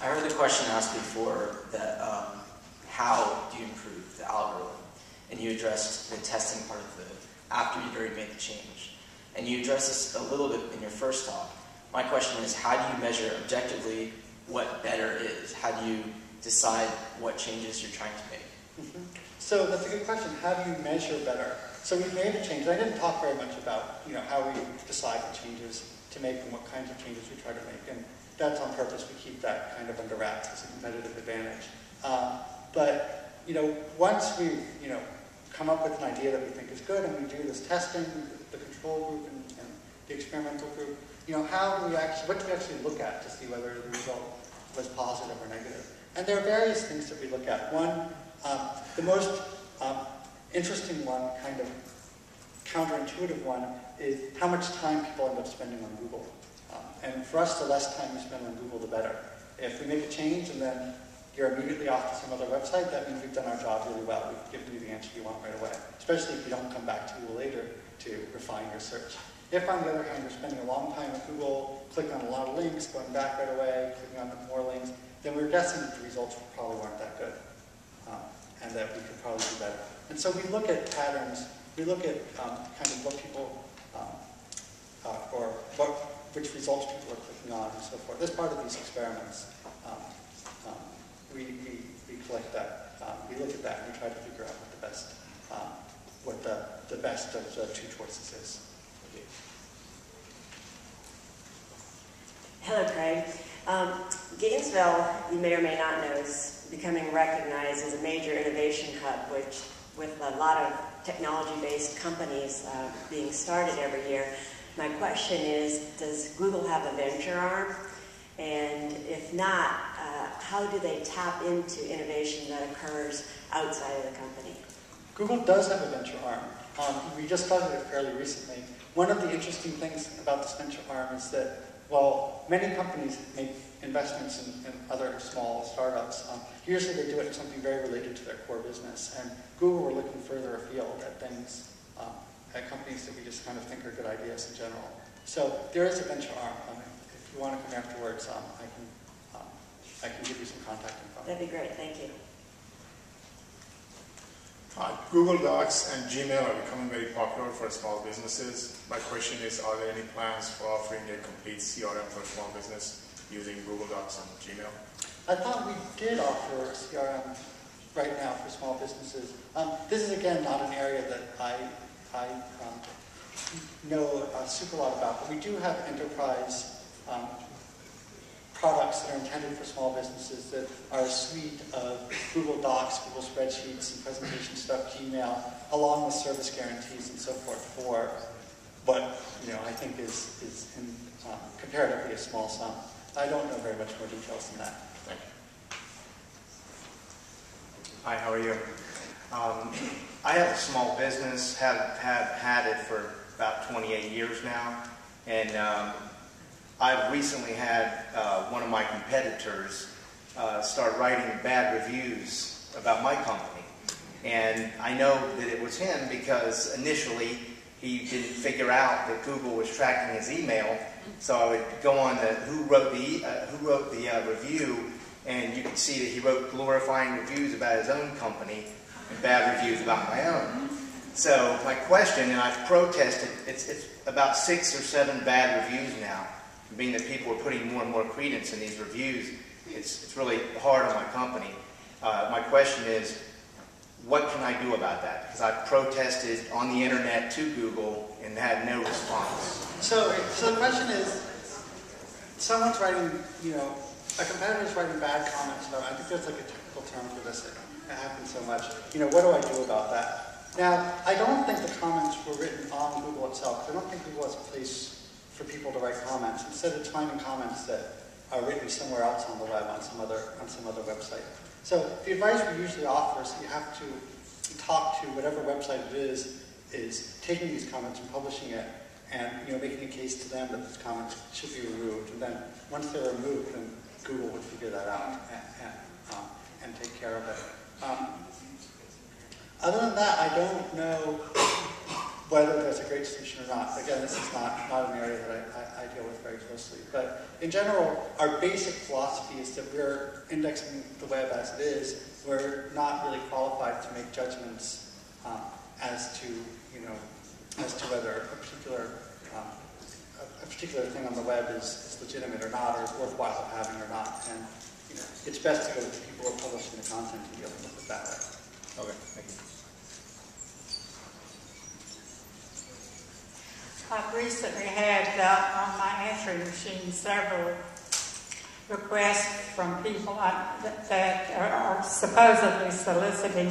I heard the question asked before that how do you improve the algorithm? And you addressed the testing part of it after you'd already made the change. And you addressed this a little bit in your first talk. My question is, how do you measure objectively what better is? How do you decide what changes you're trying to make? So that's a good question. How do you measure better? So we made a change. I didn't talk very much about how we decide what changes to make and what kinds of changes we try to make. And that's on purpose. We keep that kind of under wraps as a competitive advantage. But once we've come up with an idea that we think is good, and we do this testing, the control group and the experimental group, what do we actually look at to see whether the result was positive or negative? And there are various things that we look at. One, the most interesting one, kind of counterintuitive one, is how much time people end up spending on Google. And for us, the less time you spend on Google, the better. If we make a change and then you're immediately off to some other website, that means we've done our job really well. We've given you the answer you want right away, especially if you don't come back to Google later to refine your search. If, on the other hand, you're spending a long time at Google, clicking on a lot of links, going back right away, clicking on more links, then we're guessing that the results probably weren't that good, and that we could probably do better. And so we look at patterns. We look at kind of what people, which results people are clicking on, and so forth. As part of these experiments, we collect that. We look at that and we try to figure out what the best of the two choices is. Hello, Craig. Gainesville, you may or may not know, is becoming recognized as a major innovation hub, which, with a lot of technology-based companies being started every year. My question is, does Google have a venture arm? And if not, how do they tap into innovation that occurs outside of the company? Google does have a venture arm. We just started it fairly recently. One of the interesting things about this venture arm is that, while many companies make investments in other small startups, usually they do it in something very related to their core business. And Google, we're looking further afield at things, at companies that we just kind of think are good ideas in general. So there is a venture arm. If you want to come afterwards, I can give you some contact info. That'd be great. Thank you. Google Docs and Gmail are becoming very popular for small businesses. My question is, are there any plans for offering a complete CRM for small business using Google Docs and Gmail? I thought we did offer a CRM right now for small businesses. This is, again, not an area that I know a super lot about, but we do have enterprise products that are intended for small businesses that are a suite of Google Docs, Google Spreadsheets, and presentation stuff, Gmail, along with service guarantees and so forth for what I think is comparatively a small sum. I don't know very much more details than that. Thank you. Hi, how are you? I have a small business, have had it for about 28 years now, and I've recently had one of my competitors start writing bad reviews about my company. And I know that it was him because initially he didn't figure out that Google was tracking his email. So I would go on to who wrote the review, and you could see that he wrote glorifying reviews about his own company and bad reviews about my own. So my question, and I've protested, it's about 6 or 7 bad reviews now. Being that people are putting more and more credence in these reviews, it's really hard on my company. My question is, what can I do about that? Because I've protested on the internet to Google and had no response. So the question is, someone's writing, a competitor's writing bad comments. I think there's like a technical term for this. It happens so much. What do I do about that? Now, I don't think the comments were written on Google itself. I don't think Google has a place for people to write comments. Instead, it's finding comments that are written somewhere else on the web, on some other website. So the advice we usually offer is you have to talk to whatever website it is taking these comments and publishing it, and making a case to them that these comments should be removed. And then once they're removed, then Google would figure that out and take care of it. Other than that, I don't know whether there's a great solution or not. Again, this is not an area that I deal with very closely. But in general, our basic philosophy is that we're indexing the web as it is. We're not really qualified to make judgments as to whether a particular thing on the web is legitimate or not, or is worthwhile having or not. And it's best to go with the people who are publishing the content and deal with it that way. Okay, thank you. I've recently had on my answering machine several requests from people that are supposedly soliciting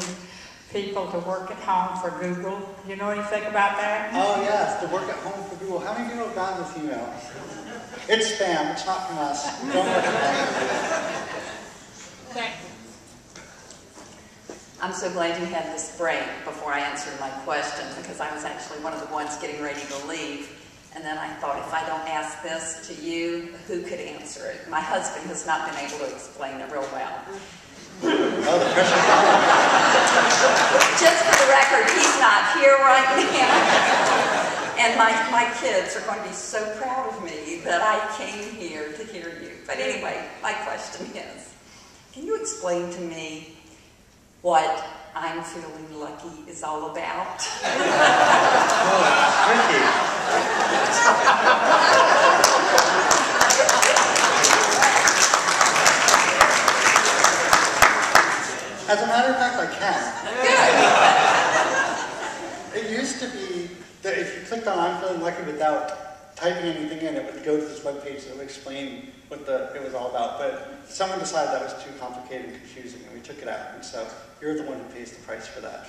people to work at home for Google. You know anything about that? Oh yes, to work at home for Google. How many people have gotten this email? It's spam. It's not from us. Don't work at home. Thank you. I'm so glad you had this break before I answered my question, because I was actually one of the ones getting ready to leave. And then I thought, if I don't ask this to you, who could answer it? My husband has not been able to explain it real well. Oh, the pressure. Just for the record, he's not here right now. And my kids are going to be so proud of me that I came here to hear you. But anyway, my question is, can you explain to me what I'm feeling lucky is all about? As a matter of fact, I can. It used to be that if you clicked on I'm feeling lucky without typing anything in, it would go to this webpage that would explain what it was all about. But someone decided that was too complicated and confusing, and we took it out. And so you're the one who pays the price for that.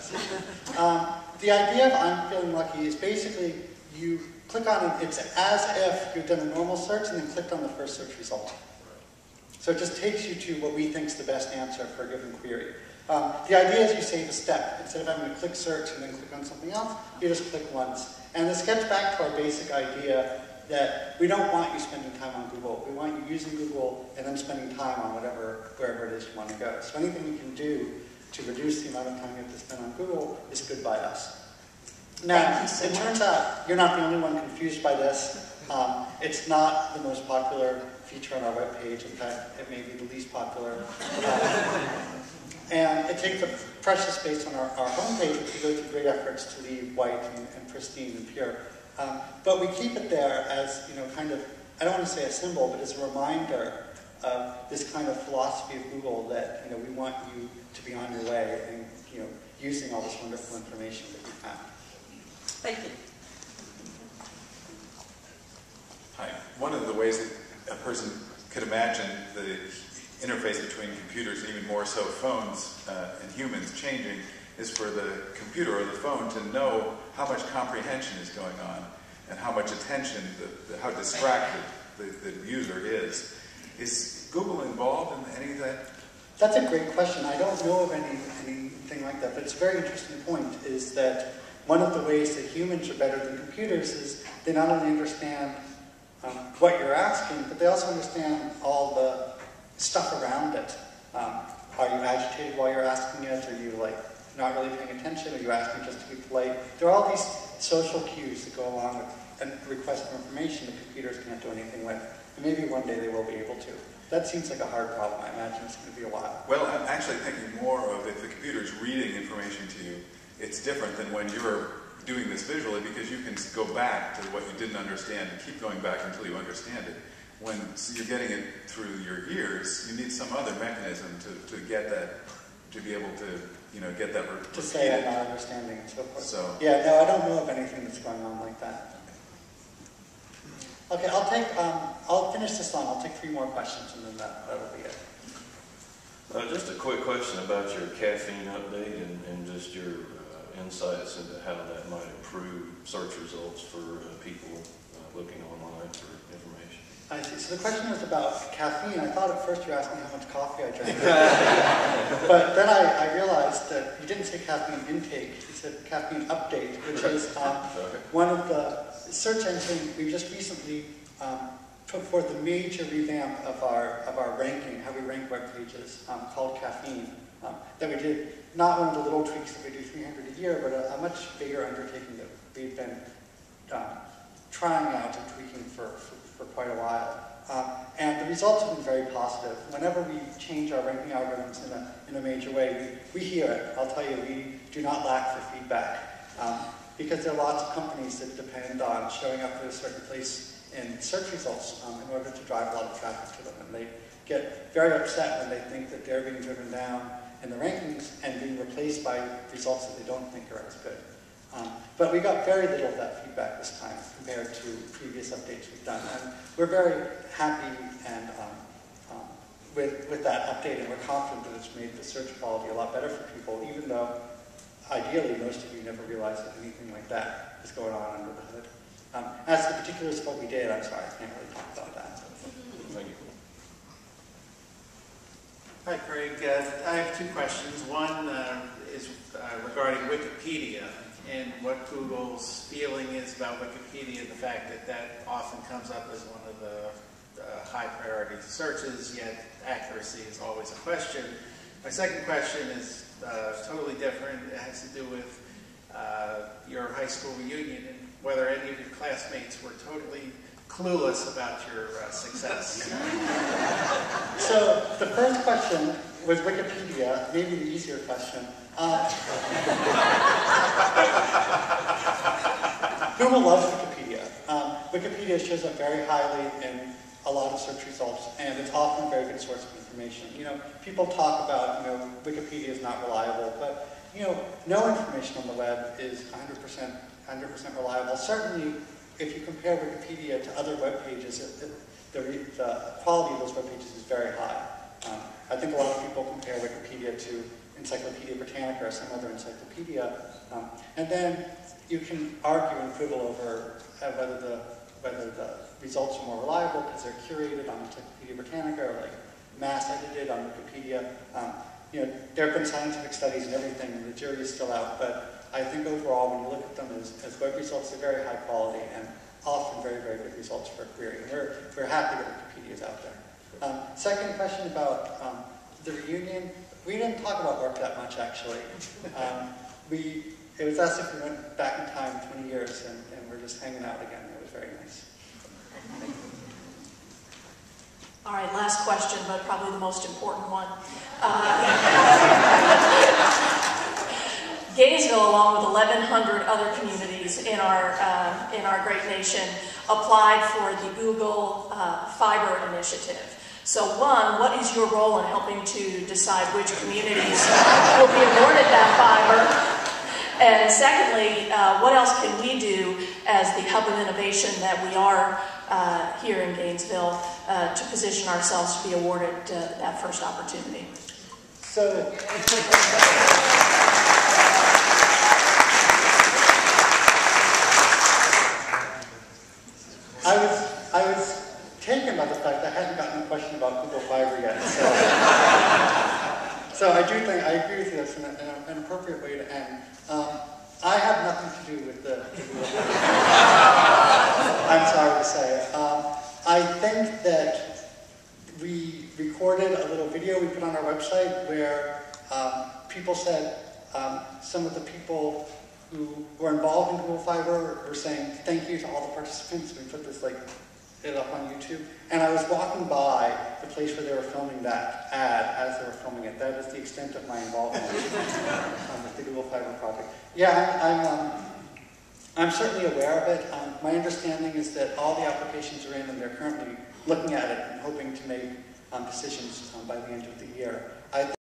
The idea of I'm feeling lucky is basically you click on it, it's as if you've done a normal search and then clicked on the first search result. So it just takes you to what we think is the best answer for a given query. The idea is you save a step. Instead of having to click search and then click on something else, you just click once. And this gets back to our basic idea that we don't want you spending time on Google. We want you using Google and then spending time on wherever it is you want to go. So anything we can do to reduce the amount of time you have to spend on Google is good by us. Now, it turns out you're not the only one confused by this. It's not the most popular feature on our webpage. In fact, it may be the least popular. And it takes up precious space on our homepage, which we go through great efforts to leave white and pristine and pure. But we keep it there as, kind of, I don't want to say a symbol, but as a reminder of this kind of philosophy of Google that, we want you to be on your way and, using all this wonderful information that we found. Thank you. Hi. One of the ways that a person could imagine the interface between computers, and even more so phones and humans, changing is for the computer or the phone to know how much comprehension is going on and how much attention, how distracted the user is. Is Google involved in any of that? That's a great question. I don't know of anything like that, but it's a very interesting point, is that one of the ways that humans are better than computers is they not only understand what you're asking, but they also understand all the stuff around it. Are you agitated while you're asking it? Are you not really paying attention? Are you asking just to be polite? There are all these social cues that go along with a request for information that computers can't do anything with. And maybe one day they will be able to. That seems like a hard problem. I imagine it's going to be a while. Well, I'm actually thinking more of if the computer's reading information to you, it's different than when you're doing this visually, because you can go back to what you didn't understand and keep going back until you understand it. When you're getting it through your ears, you need some other mechanism to get that, to be able to, get that repeated. To say I'm not understanding and so forth. So, yeah, no, I don't know of anything that's going on like that. Okay, I'll finish this line. I'll take 3 more questions and then that'll be it. Just a quick question about your caffeine update and just your insights into how that might improve search results for people looking online for information. I see. So the question was about caffeine. I thought at first you were asking how much coffee I drank. But then I realized that you didn't say caffeine intake. You said caffeine update, which is one of the search engine. We just recently put forth a major revamp of our ranking, how we rank web pages, called Caffeine. That we did, not one of the little tweaks that we do 300 a year, but a much bigger undertaking that we've been trying out and tweaking for quite a while. And the results have been very positive. Whenever we change our ranking algorithms in a major way, we hear it. I'll tell you, we do not lack for feedback. Because there are lots of companies that depend on showing up at a certain place in search results in order to drive a lot of traffic to them. And they get very upset when they think that they're being driven down in the rankings and being replaced by results that they don't think are as good. But we got very little of that feedback this time compared to previous updates we've done. And we're very happy and with that update, and we're confident that it's made the search quality a lot better for people, even though ideally most of you never realized that anything like that is going on under the hood. As to the particulars of what we did, I'm sorry, I can't really talk about that. Thank you. Hi, Craig. I have two questions. One is regarding Wikipedia and what Google's feeling is about Wikipedia, the fact that that often comes up as one of the high priority searches, yet accuracy is always a question. My second question is totally different. It has to do with your high school reunion and whether any of your classmates were totally clueless about your success. So the first question was Wikipedia, maybe the easier question. Google loves Wikipedia. Wikipedia shows up very highly in a lot of search results, and it's often a very good source of information. You know, people talk about, Wikipedia is not reliable, but, no information on the web is 100% reliable. Certainly, if you compare Wikipedia to other web pages, the quality of those web pages is very high. I think a lot of people compare Wikipedia to Encyclopedia Britannica or some other encyclopedia, and then you can argue and quibble over whether the results are more reliable because they're curated on Encyclopedia Britannica or like mass edited on Wikipedia. There have been scientific studies and everything, and the jury is still out, but I think overall, when you look at them as web results, they're very high quality and often very, very good results for a query. And we're happy that Wikipedia is out there. Second question about the reunion. We didn't talk about work that much, actually. It was as if we went back in time 20 years and we're just hanging out again. It was very nice. All right, last question, but probably the most important one. Gainesville, along with 1,100 other communities in our great nation, applied for the Google Fiber initiative. So one, what is your role in helping to decide which communities will be awarded that fiber? And secondly, what else can we do as the hub of innovation that we are here in Gainesville to position ourselves to be awarded that first opportunity? So, I was taken by the fact that I hadn't gotten a question about Google Fiber yet. So I do think, I agree with you, that's an appropriate way to end. I have nothing to do with the Google Fiber. I'm sorry to say. I think that we recorded a little video we put on our website where people said, some of the people who were involved in Google Fiber were saying thank you to all the participants. We put this it up on YouTube. And I was walking by the place where they were filming that ad as they were filming it. That is the extent of my involvement with the Google Fiber project. Yeah, I'm certainly aware of it. My understanding is that all the applications are in and they're currently looking at it and hoping to make decisions by the end of the year. I think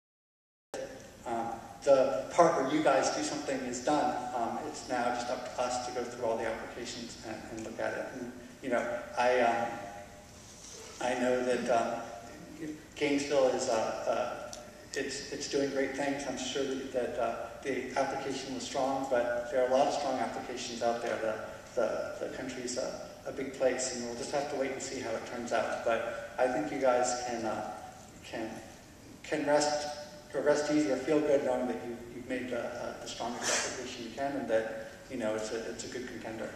that the part where you guys do something is done. It's now just up to us to go through all the applications and look at it. And, I know that Gainesville is it's doing great things. I'm sure that the application was strong, but there are a lot of strong applications out there. The country's a big place, and we'll just have to wait and see how it turns out. But I think you guys can rest easy or feel good knowing that you've made the strongest application you can, and that it's a good contender.